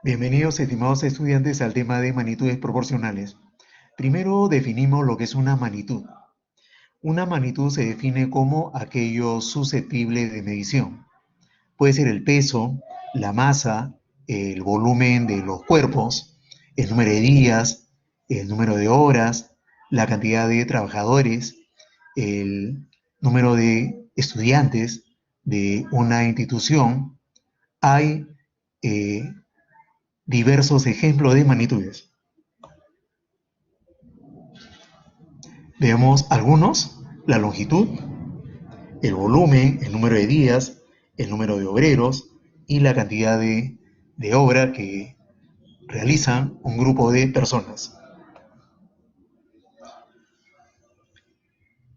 Bienvenidos, estimados estudiantes, al tema de magnitudes proporcionales. Primero definimos lo que es una magnitud. Una magnitud se define como aquello susceptible de medición. Puede ser el peso, la masa, el volumen de los cuerpos, el número de días, el número de horas, la cantidad de trabajadores, el número de estudiantes de una institución. Hay diversos ejemplos de magnitudes. Veamos algunos: la longitud, el volumen, el número de días, el número de obreros y la cantidad de obra que realizan un grupo de personas.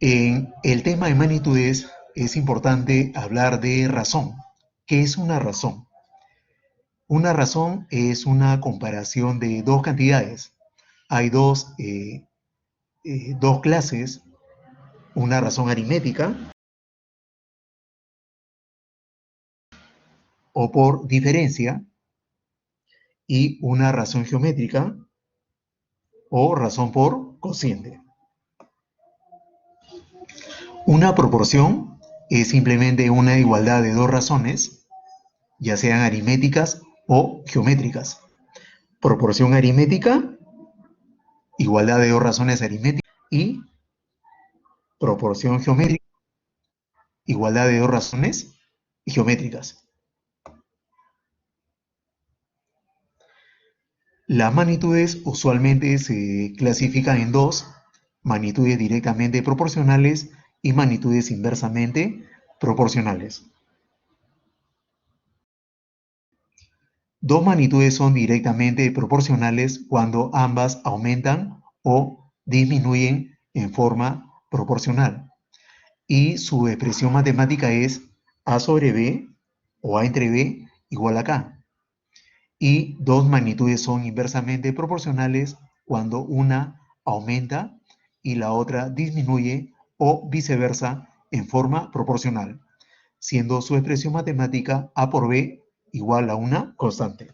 En el tema de magnitudes es importante hablar de razón. ¿Qué es una razón? Una razón es una comparación de dos cantidades. Hay dos clases: una razón aritmética o por diferencia, y una razón geométrica o razón por cociente. Una proporción es simplemente una igualdad de dos razones, ya sean aritméticas o geométricas. Proporción aritmética, igualdad de dos razones aritméticas, y proporción geométrica, igualdad de dos razones geométricas. Las magnitudes usualmente se clasifican en dos: magnitudes directamente proporcionales y magnitudes inversamente proporcionales. Dos magnitudes son directamente proporcionales cuando ambas aumentan o disminuyen en forma proporcional, y su expresión matemática es a sobre b o a entre b igual a k. Y dos magnitudes son inversamente proporcionales cuando una aumenta y la otra disminuye, o viceversa, en forma proporcional, siendo su expresión matemática a por b igual a una constante.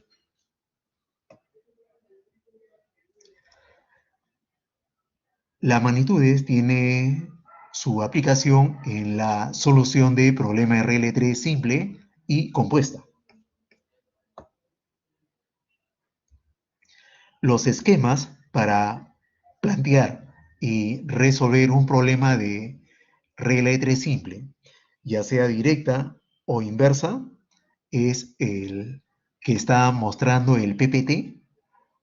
Las magnitudes tiene su aplicación en la solución de problema RL3 simple y compuesta. Los esquemas para plantear y resolver un problema de regla de 3 simple, ya sea directa o inversa, es el que está mostrando el PPT.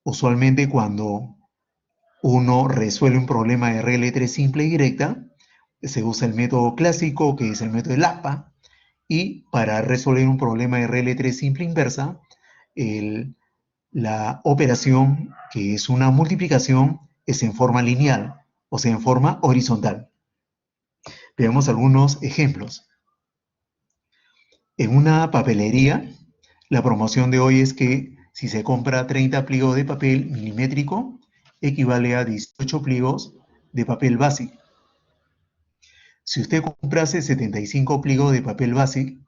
Usualmente cuando uno resuelve un problema de regla de 3 simple y directa, se usa el método clásico, que es el método de Lapa, y para resolver un problema de regla de 3 simple inversa, la operación, que es una multiplicación, es en forma lineal, o sea, en forma horizontal. Veamos algunos ejemplos. En una papelería, la promoción de hoy es que si se compra 30 pliegos de papel milimétrico, equivale a 18 pliegos de papel básico. Si usted comprase 75 pliegos de papel básico,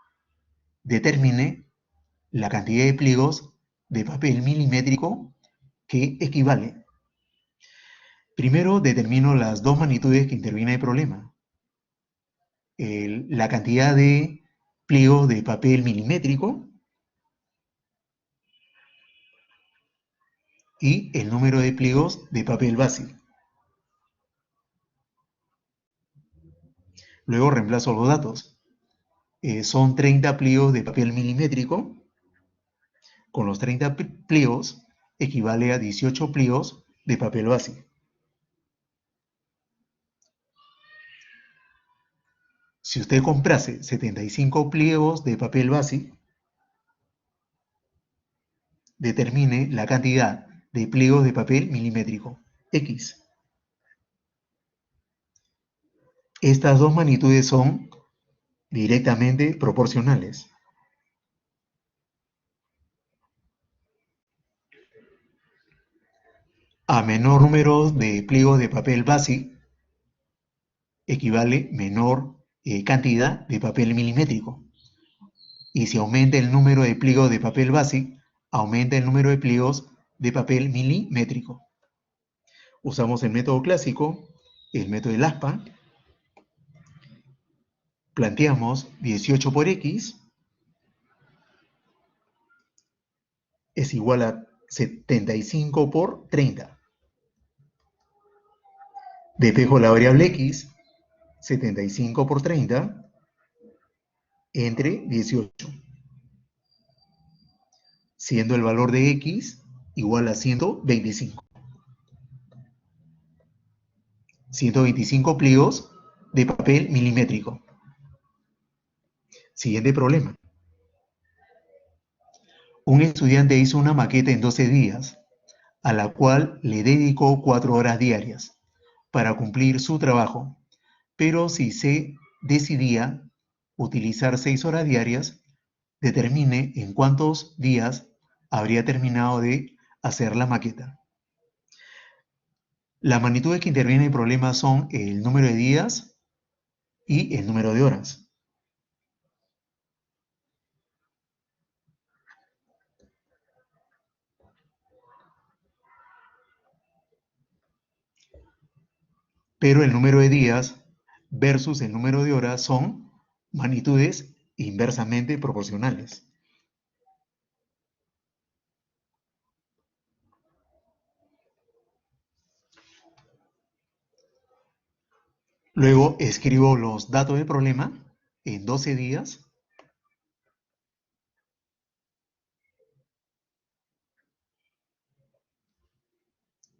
determine la cantidad de pliegos de papel milimétrico que equivale. Primero determino las dos magnitudes que intervienen en el problema: la cantidad de pliegos de papel milimétrico y el número de pliegos de papel básico. Luego reemplazo los datos. Son 30 pliegos de papel milimétrico. Con los 30 pliegos equivale a 18 pliegos de papel básico. Si usted comprase 75 pliegos de papel básico, determine la cantidad de pliegos de papel milimétrico, X. Estas dos magnitudes son directamente proporcionales. A menor número de pliegos de papel básico, equivale menor cantidad de papel milimétrico. Y si aumenta el número de pliegos de papel básico, aumenta el número de pliegos de papel milimétrico. Usamos el método clásico, el método del aspa. Planteamos 18 por x es igual a 75 por 30. Despejo la variable x, 75 por 30, entre 18, siendo el valor de x igual a 125. 125 pliegos de papel milimétrico. Siguiente problema. Un estudiante hizo una maqueta en 12 días, a la cual le dedicó 4 horas diarias para cumplir su trabajo, pero si se decidía utilizar 6 horas diarias, determine en cuántos días habría terminado de hacer la maqueta. Las magnitudes que intervienen en el problema son el número de días y el número de horas. Pero el número de días versus el número de horas son magnitudes inversamente proporcionales. Luego escribo los datos del problema en 12 días.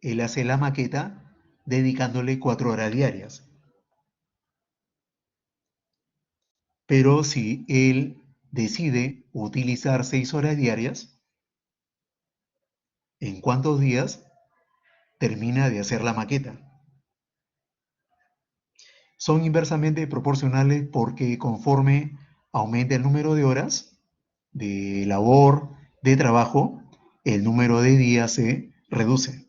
Él hace la maqueta dedicándole 4 horas diarias. Pero si él decide utilizar 6 horas diarias, ¿en cuántos días termina de hacer la maqueta? Son inversamente proporcionales porque conforme aumenta el número de horas de labor, de trabajo, el número de días se reduce.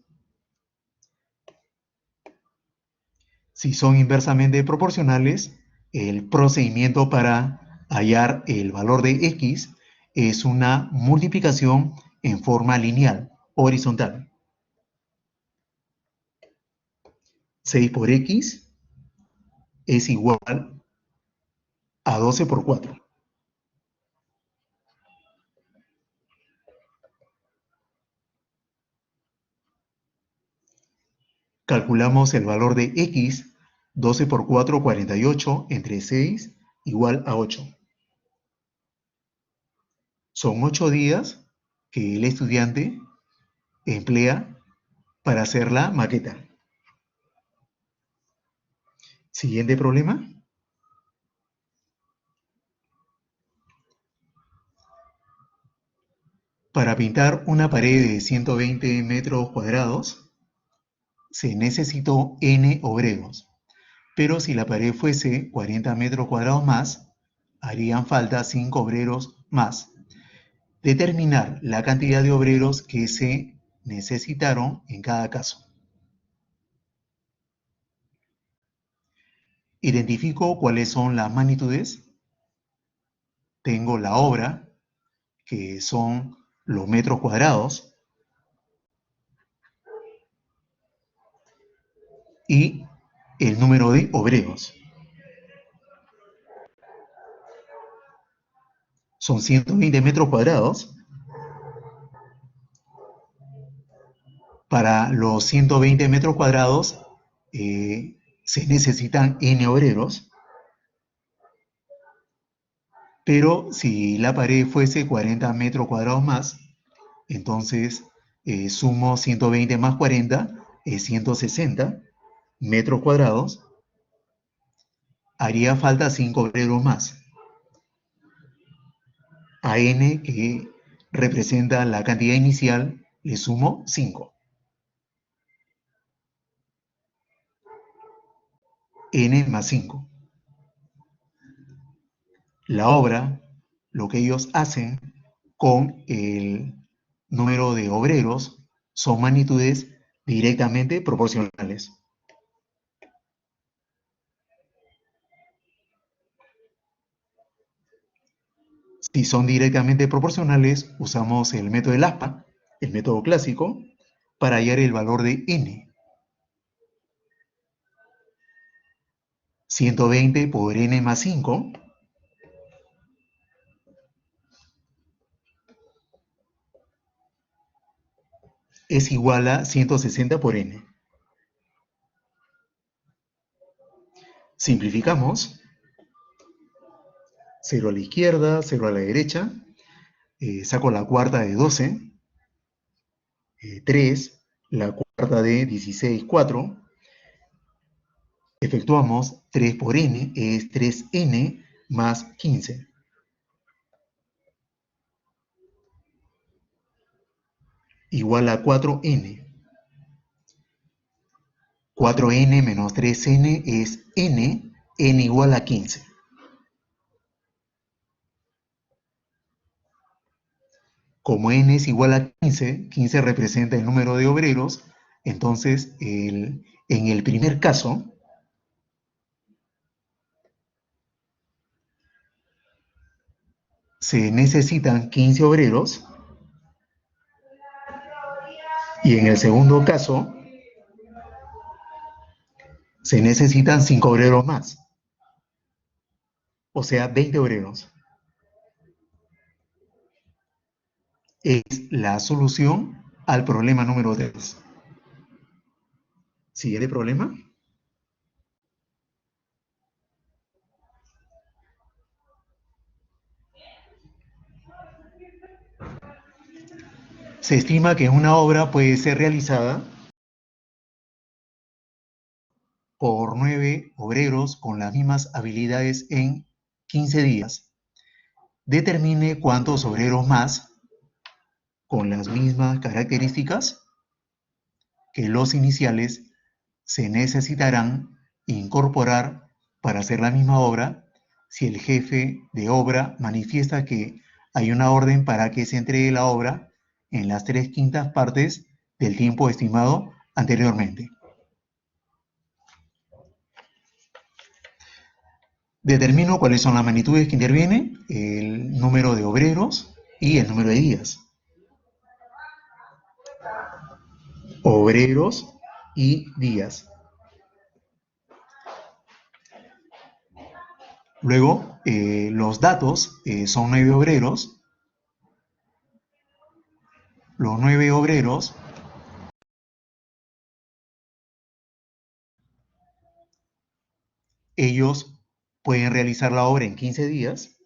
Si son inversamente proporcionales, el procedimiento para hallar el valor de x es una multiplicación en forma lineal, horizontal. 6 por x es igual a 12 por 4. Calculamos el valor de x, 12 por 4, 48, entre 6, igual a 8. Son 8 días que el estudiante emplea para hacer la maqueta. Siguiente problema. Para pintar una pared de 120 metros cuadrados, se necesitó N obreros, pero si la pared fuese 40 metros cuadrados más, harían falta 5 obreros más. Determinar la cantidad de obreros que se necesitaron en cada caso. Identifico cuáles son las magnitudes. Tengo la obra, que son los metros cuadrados, y el número de obreros. Son 120 metros cuadrados. Para los 120 metros cuadrados se necesitan N obreros, pero si la pared fuese 40 metros cuadrados más, entonces sumo 120 más 40 es 160 metros cuadrados, haría falta 5 obreros más. A N, que representa la cantidad inicial, le sumo 5. N más 5. La obra, lo que ellos hacen con el número de obreros, son magnitudes directamente proporcionales. Si son directamente proporcionales, usamos el método del aspa, el método clásico, para hallar el valor de n. 120 por n más 5 es igual a 160 por n. Simplificamos. 0 a la izquierda, 0 a la derecha. Saco la cuarta de 12. 3, la cuarta de 16, 4. Efectuamos 3 por n, es 3n más 15. Igual a 4n. 4n menos 3n es n igual a 15. Como n es igual a 15, 15 representa el número de obreros, entonces en el primer caso, se necesitan 15 obreros, y en el segundo caso, se necesitan 5 obreros más, o sea, 20 obreros. Es la solución al problema número 3. Siguiente problema. Se estima que una obra puede ser realizada por 9 obreros con las mismas habilidades en 15 días. Determine cuántos obreros más con las mismas características que los iniciales se necesitarán incorporar para hacer la misma obra si el jefe de obra manifiesta que hay una orden para que se entregue la obra en las 3/5 partes del tiempo estimado anteriormente. Determino cuáles son las magnitudes que intervienen, el número de obreros y el número de días. Obreros y días. Luego, los datos son 9 obreros. Los 9 obreros ellos pueden realizar la obra en 15 días.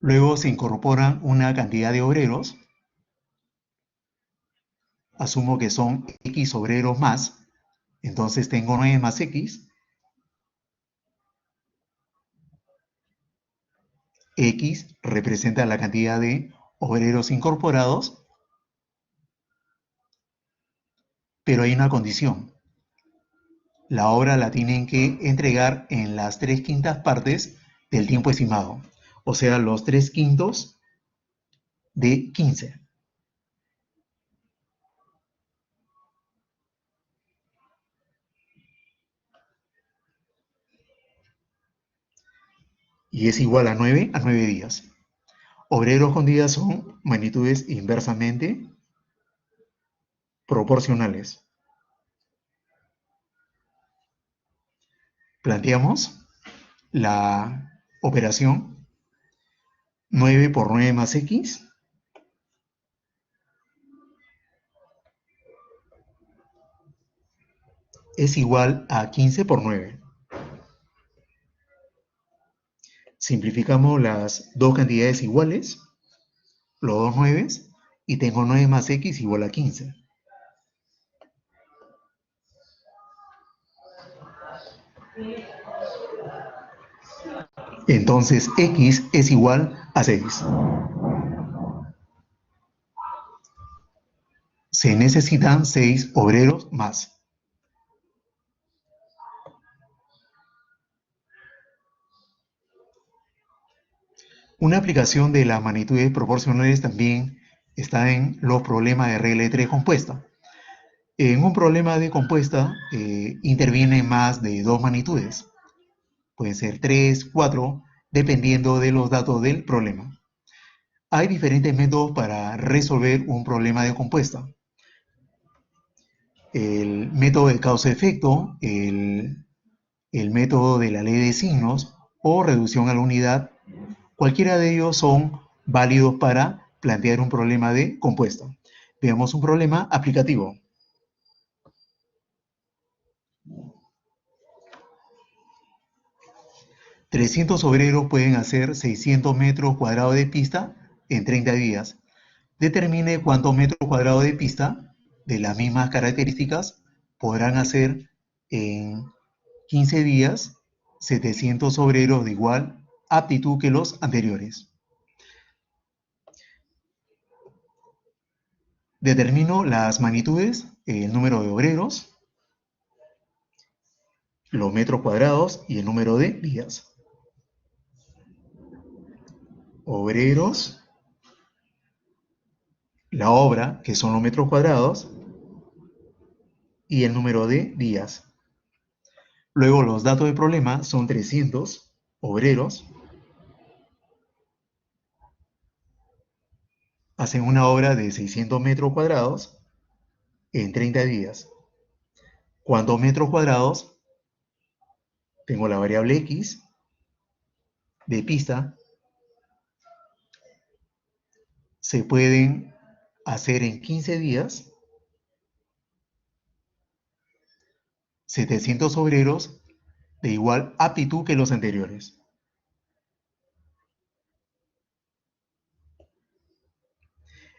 Luego se incorporan una cantidad de obreros. Asumo que son X obreros más. Entonces tengo 9 más X. X representa la cantidad de obreros incorporados. Pero hay una condición. La obra la tienen que entregar en las 3/5 partes del tiempo estimado. O sea, los 3/5 de 15. Y es igual a 9 días. Obreros con días son magnitudes inversamente proporcionales. Planteamos la operación 9 por 9 más X es igual a 15 por 9. Simplificamos las dos cantidades iguales, los dos 9, y tengo 9 más X igual a 15. Entonces X es igual a 6. Se necesitan 6 obreros más. Una aplicación de las magnitudes proporcionales también está en los problemas de regla de 3 compuesta. En un problema de compuesta intervienen más de dos magnitudes, pueden ser tres, cuatro, dependiendo de los datos del problema. Hay diferentes métodos para resolver un problema de compuesta. El método de causa-efecto, el método de la ley de signos o reducción a la unidad, cualquiera de ellos son válidos para plantear un problema de compuesta. Veamos un problema aplicativo. 300 obreros pueden hacer 600 metros cuadrados de pista en 30 días. Determine cuántos metros cuadrados de pista de las mismas características podrán hacer en 15 días 700 obreros de igual aptitud que los anteriores. Determino las magnitudes, el número de obreros, los metros cuadrados y el número de días. Obreros, la obra, que son los metros cuadrados, y el número de días. Luego los datos del problema son 300 obreros, hacen una obra de 600 metros cuadrados en 30 días. ¿Cuántos metros cuadrados? Tengo la variable X de pista. Se pueden hacer en 15 días 700 obreros de igual aptitud que los anteriores.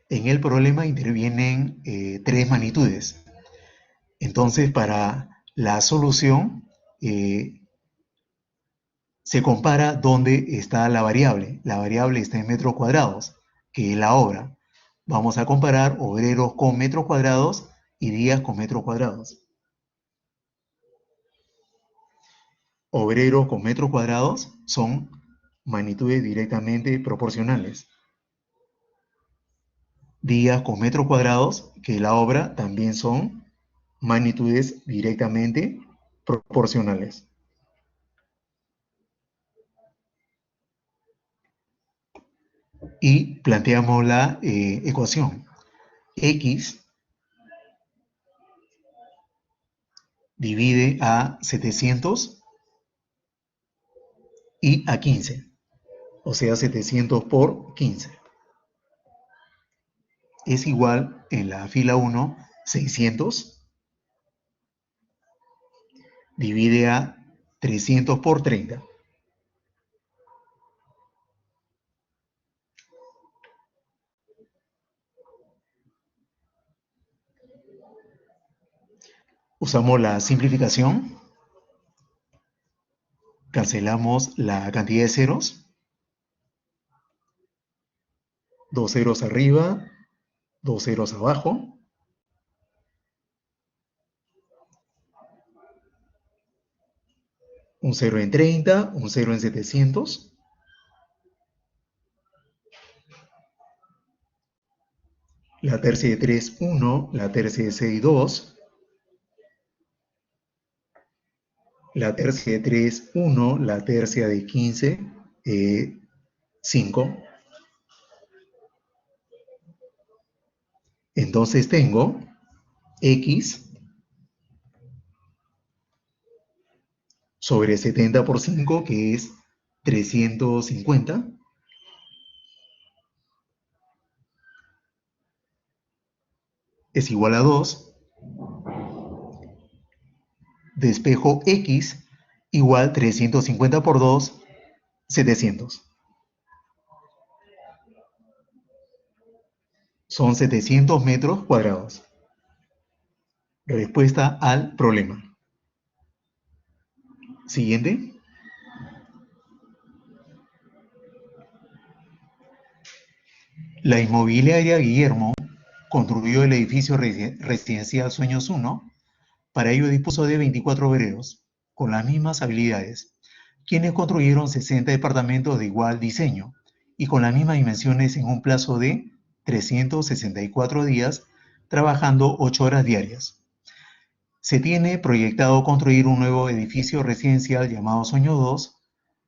En el problema intervienen tres magnitudes. Entonces, para la solución, se compara dónde está la variable. La variable está en metros cuadrados, que es la obra. Vamos a comparar obreros con metros cuadrados y días con metros cuadrados. Obreros con metros cuadrados son magnitudes directamente proporcionales. Días con metros cuadrados, que es la obra, también son magnitudes directamente proporcionales. Y planteamos la ecuación. X divide a 700 y a 15, o sea 700 por 15. Es igual en la fila 1, 600 divide a 300 por 30. Usamos la simplificación, cancelamos la cantidad de ceros, 2 ceros arriba, 2 ceros abajo, un 0 en 30, un 0 en 700, la tercia de 3, 1, la tercia de 6, 2, la tercia de 3, 1, la tercia de 15, 5. Entonces tengo X sobre 70 por 5, que es 350. Es igual a 2. Despejo X igual 350 por 2, 700. Son 700 metros cuadrados. Respuesta al problema. Siguiente. La inmobiliaria Guillermo construyó el edificio residencial Sueños 1. Para ello dispuso de 24 obreros, con las mismas habilidades, quienes construyeron 60 departamentos de igual diseño y con las mismas dimensiones en un plazo de 364 días, trabajando 8 horas diarias. Se tiene proyectado construir un nuevo edificio residencial llamado Sueño 2,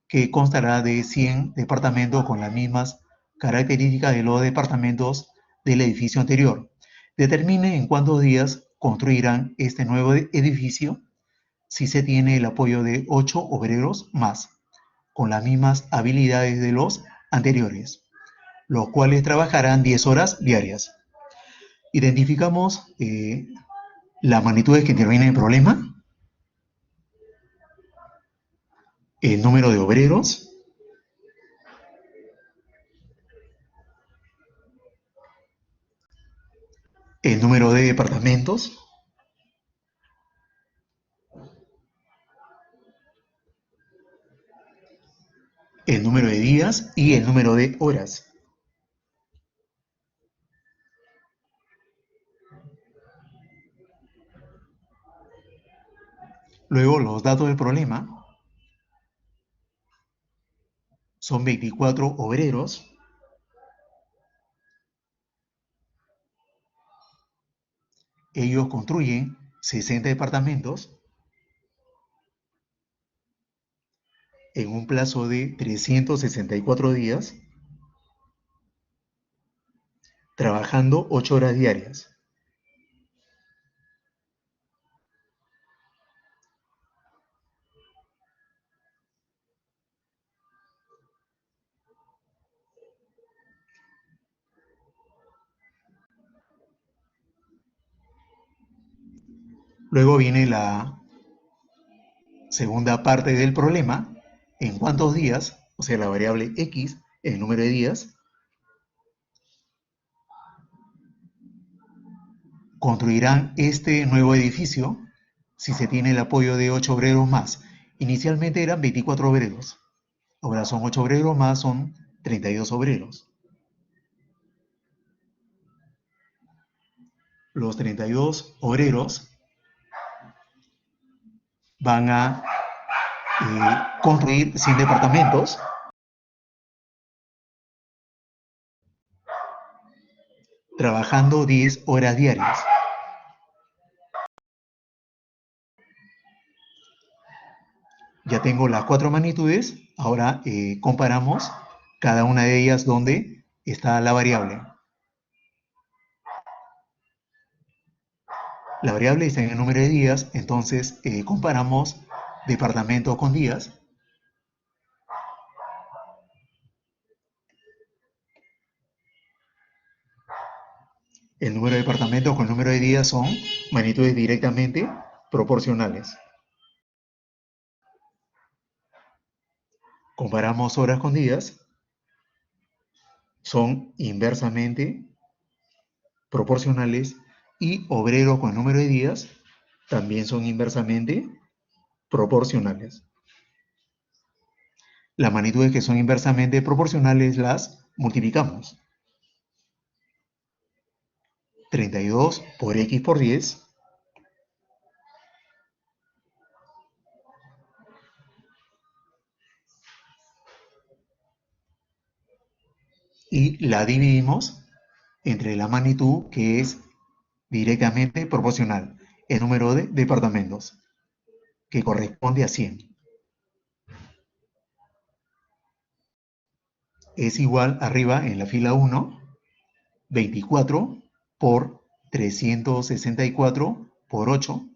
que constará de 100 departamentos con las mismas características de los departamentos del edificio anterior. Determine en cuántos días construirán este nuevo edificio si se tiene el apoyo de 8 obreros más, con las mismas habilidades de los anteriores, los cuales trabajarán 10 horas diarias. Identificamos las magnitudes que intervienen en el problema, el número de obreros, el número de departamentos, el número de días y el número de horas. Luego, los datos del problema son 24 obreros, ellos construyen 60 departamentos en un plazo de 364 días, trabajando 8 horas diarias. Luego viene la segunda parte del problema, en cuántos días, o sea, la variable x, el número de días, construirán este nuevo edificio si se tiene el apoyo de 8 obreros más. Inicialmente eran 24 obreros, ahora son 8 obreros más, son 32 obreros. Los 32 obreros van a construir 100 departamentos, trabajando 10 horas diarias. Ya tengo las 4 magnitudes, ahora comparamos cada una de ellas donde está la variable. La variable está en el número de días, entonces comparamos departamento con días. El número de departamentos con el número de días son magnitudes directamente proporcionales. Comparamos horas con días, son inversamente proporcionales, y obreros con el número de días también son inversamente proporcionales. Las magnitudes que son inversamente proporcionales las multiplicamos. 32 por x por 10 y la dividimos entre la magnitud que es directamente proporcional, el número de departamentos, que corresponde a 100. Es igual arriba en la fila 1, 24 por 364 por 8,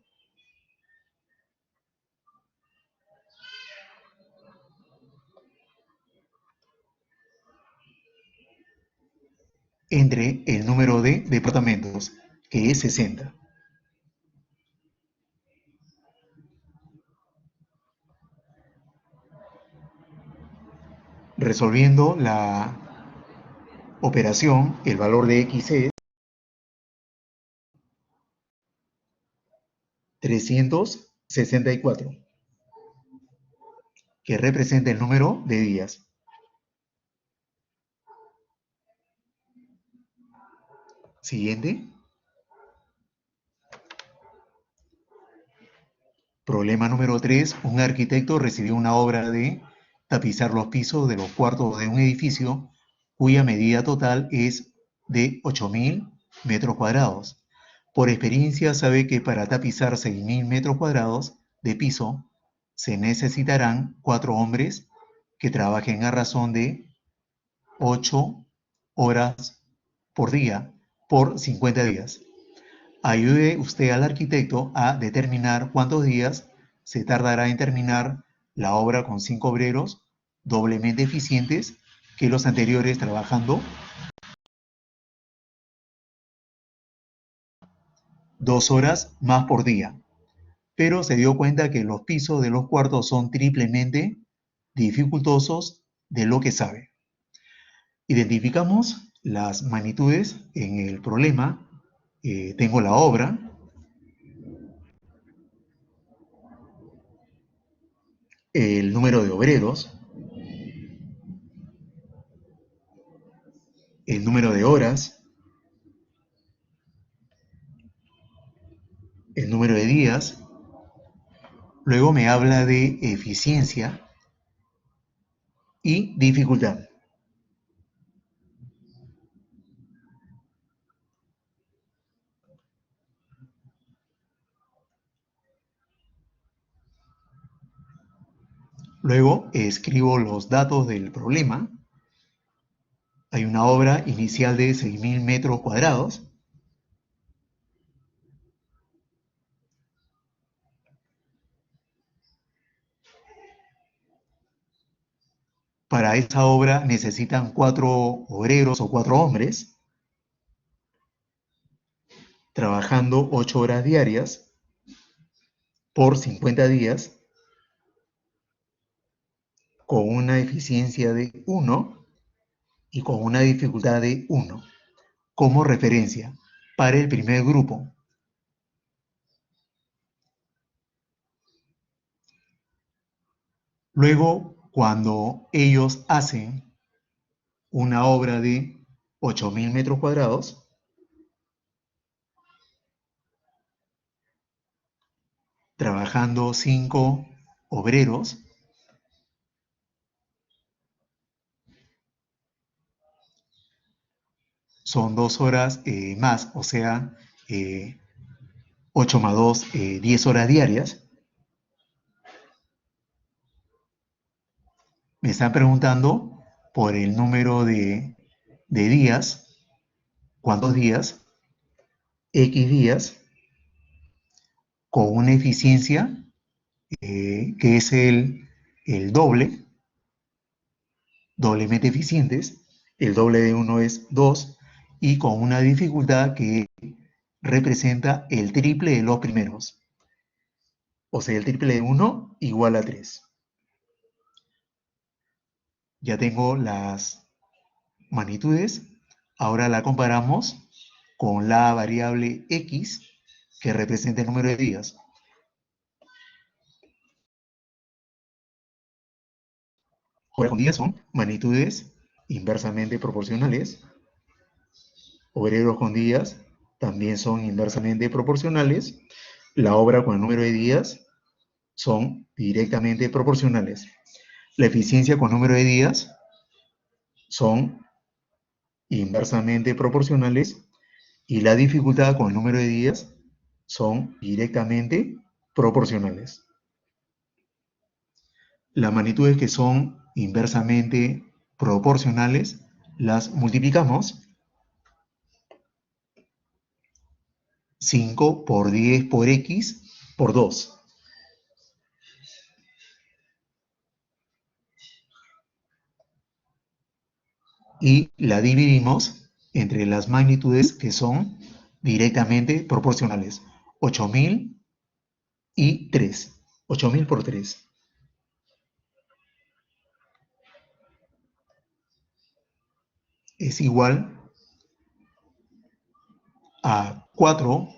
entre el número de departamentos, que es 60. Resolviendo la operación, el valor de x es 364, que representa el número de días. Siguiente. Problema número 3. Un arquitecto recibió una obra de tapizar los pisos de los cuartos de un edificio cuya medida total es de 8.000 metros cuadrados. Por experiencia sabe que para tapizar 6.000 metros cuadrados de piso se necesitarán 4 hombres que trabajen a razón de 8 horas por día por 50 días. Ayude usted al arquitecto a determinar cuántos días se tardará en terminar la obra con 5 obreros doblemente eficientes que los anteriores trabajando 2 horas más por día. Pero se dio cuenta que los pisos de los cuartos son triplemente dificultosos de lo que sabe. Identificamos las magnitudes en el problema. Tengo la obra, el número de obreros, el número de horas, el número de días. Luego me habla de eficiencia y dificultad. Luego escribo los datos del problema. Hay una obra inicial de 6.000 metros cuadrados. Para esa obra necesitan 4 obreros o 4 hombres trabajando 8 horas diarias por 50 días con una eficiencia de 1 y con una dificultad de 1 como referencia para el primer grupo. Luego, cuando ellos hacen una obra de 8.000 metros cuadrados, trabajando 5 obreros, son 2 horas más, o sea, 8 más 2, 10 horas diarias. Me están preguntando por el número de días, cuántos días, X días, con una eficiencia que es el doble, doblemente eficientes. El doble de 1 es 2 y con una dificultad que representa el triple de los primeros. O sea, el triple de 1 igual a 3. Ya tengo las magnitudes. Ahora la comparamos con la variable x que representa el número de días. Horas con días son magnitudes inversamente proporcionales. Obreros con días también son inversamente proporcionales. La obra con el número de días son directamente proporcionales. La eficiencia con número de días son inversamente proporcionales y la dificultad con el número de días son directamente proporcionales. Las magnitudes que son inversamente proporcionales las multiplicamos. 5 por 10 por x por 2. Y la dividimos entre las magnitudes que son directamente proporcionales. 8.000 y 3. 8.000 por 3. Es igual a 4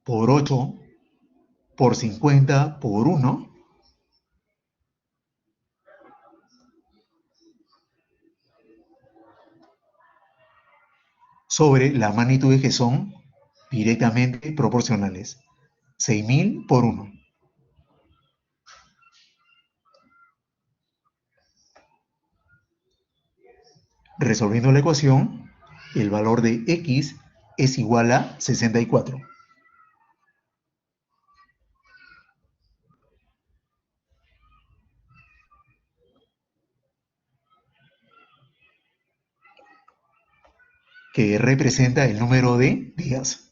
por 8 por 50 por 1 sobre las magnitudes que son directamente proporcionales. 6.000 por 1. Resolviendo la ecuación, el valor de x es igual a 64. Que representa el número de días.